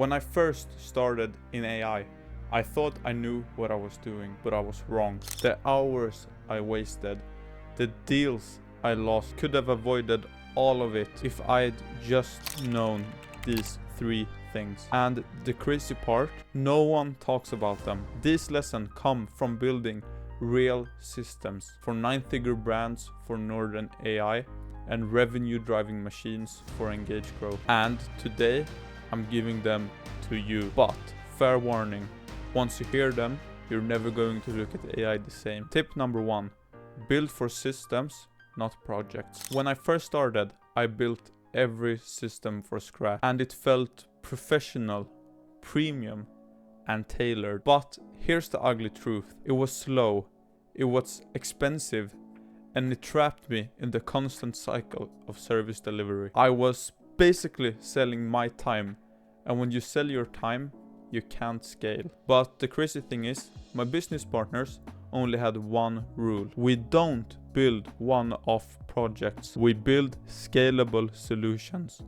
When I first started in AI, I thought I knew what I was doing, but I was wrong. The hours I wasted, the deals I lost, could have avoided all of it if I'd just known these three things. And the crazy part, no one talks about them. These lessons come from building real systems for 9-figure brands for Northern AI and revenue driving machines for Engage Growth. And today I'm giving them to you. But fair warning, once you hear them, you're never going to look at AI the same. Tip number 1, build for systems, not projects. When I first started, I built every system from scratch and it felt professional, premium and tailored. But here's the ugly truth. It was slow, it was expensive, and it trapped me in the constant cycle of service delivery. I was basically selling my time, and when you sell your time, you can't scale. But the crazy thing is, my business partners only had one rule. We don't build one-off projects. We build scalable solutions.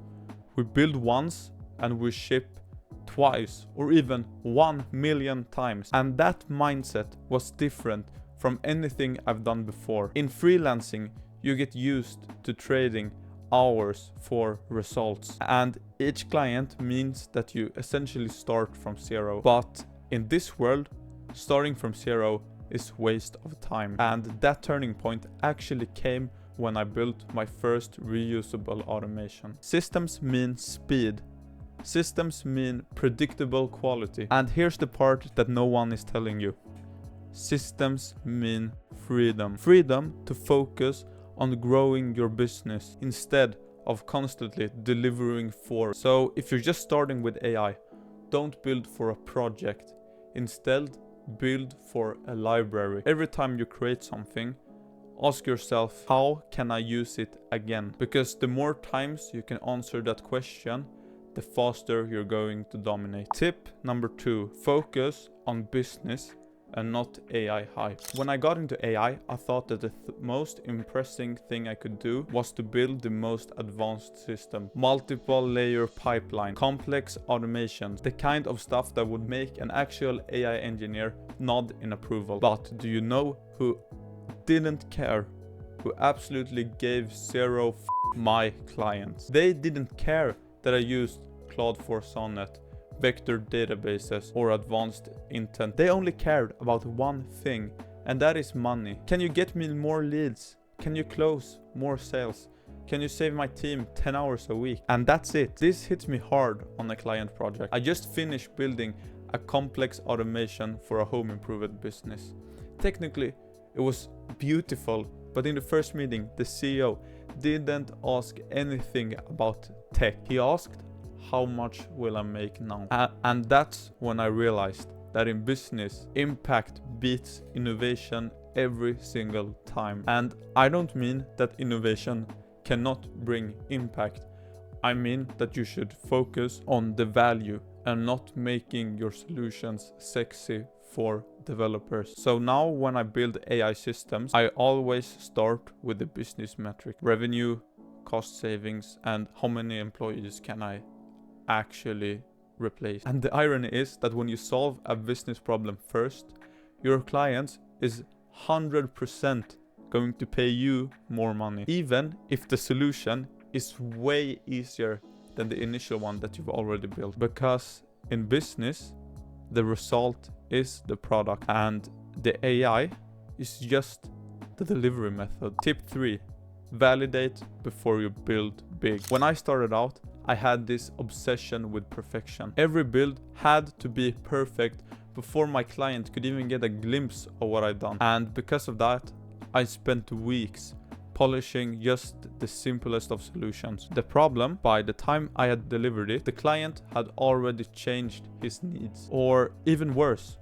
We build once and we ship twice or even 1 million times. And that mindset was different from anything I've done before. In freelancing, you get used to trading hours for results, and each client means that you essentially start from zero. But in this world, starting from zero is waste of time. And that turning point actually came when I built my first reusable automation. Systems mean speed. Systems mean predictable quality. And here's the part that no one is telling you. Systems mean freedom. Freedom to focus on growing your business instead of constantly delivering for. So if you're just starting with AI, don't build for a project. Instead, build for a library. Every time you create something, ask yourself, how can I use it again? Because the more times you can answer that question, the faster you're going to dominate. Tip number 2, focus on business and not AI hype. When I got into AI, I thought that the most impressive thing I could do was to build the most advanced system. Multiple layer pipeline, complex automations, the kind of stuff that would make an actual AI engineer nod in approval. But do you know who didn't care? Who absolutely gave zero my clients. They didn't care that I used Claude for Sonnet, vector databases or advanced intent. They only cared about one thing, and that is money. Can you get me more leads? Can you close more sales? Can you save my team 10 hours a week? And that's it. This hits me hard on a client project. I just finished building a complex automation for a home improvement business. Technically, it was beautiful, but in the first meeting, the CEO didn't ask anything about tech. He asked, how much will I make now? And that's when I realized that in business, impact beats innovation every single time. And I don't mean that innovation cannot bring impact. I mean that you should focus on the value and not making your solutions sexy for developers. So now when I build AI systems, I always start with the business metric, revenue, cost savings, and how many employees can I actually replace. And the irony is that when you solve a business problem first, your client is 100% going to pay you more money, even if the solution is way easier than the initial one that you've already built. Because in business, the result is the product and the AI is just the delivery method. Tip 3, validate before you build big. When I started out, I had this obsession with perfection. Every build had to be perfect before my client could even get a glimpse of what I'd done. And because of that, I spent weeks polishing just the simplest of solutions. The problem, by the time I had delivered it, the client had already changed his needs. Or even worse,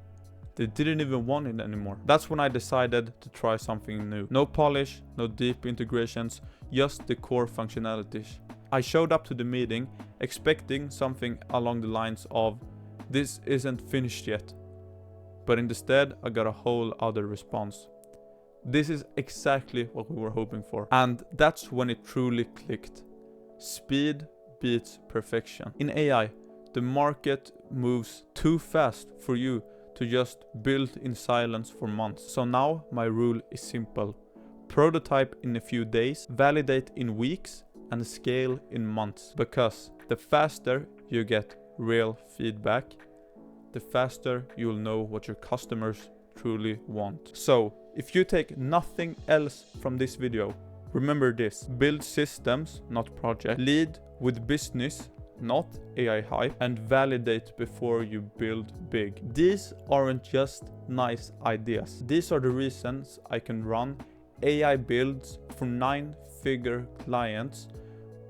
they didn't even want it anymore. That's when I decided to try something new. No polish, no deep integrations, just the core functionalities. I showed up to the meeting expecting something along the lines of, this isn't finished yet. But instead, I got a whole other response. This is exactly what we were hoping for. And that's when it truly clicked. Speed beats perfection. In AI, The market moves too fast for you to just build in silence for months. So now my rule is simple. Prototype in a few days, validate in weeks, and scale in months. Because the faster you get real feedback, the faster you'll know what your customers truly want. So if you take nothing else from this video, remember this: build systems, not projects. Lead with business, not AI hype, and validate before you build big. These aren't just nice ideas. These are the reasons I can run AI builds for 9-figure clients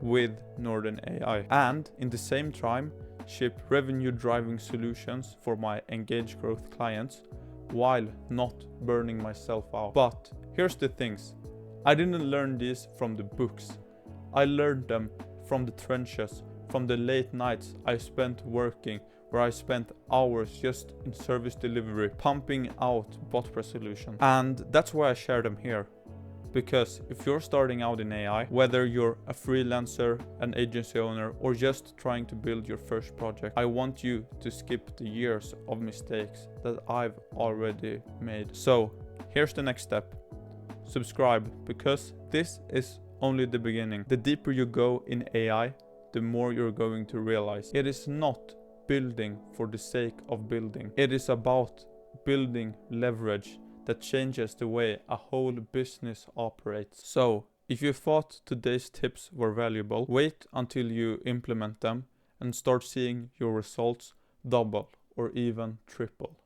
with Northern AI, and in the same time ship revenue driving solutions for my engaged growth clients while not burning myself out. But here's the things. I didn't learn these from the books. I learned them from the trenches, from the late nights I spent working, where I spent hours just in service delivery, pumping out Botpress solutions. And that's why I share them here. Because if you're starting out in AI, whether you're a freelancer, an agency owner, or just trying to build your first project, I want you to skip the years of mistakes that I've already made. So here's the next step. Subscribe, because this is only the beginning. The deeper you go in AI, the more you're going to realize it is not building for the sake of building. It is about building leverage that changes the way a whole business operates. So, if you thought today's tips were valuable, wait until you implement them and start seeing your results double or even triple.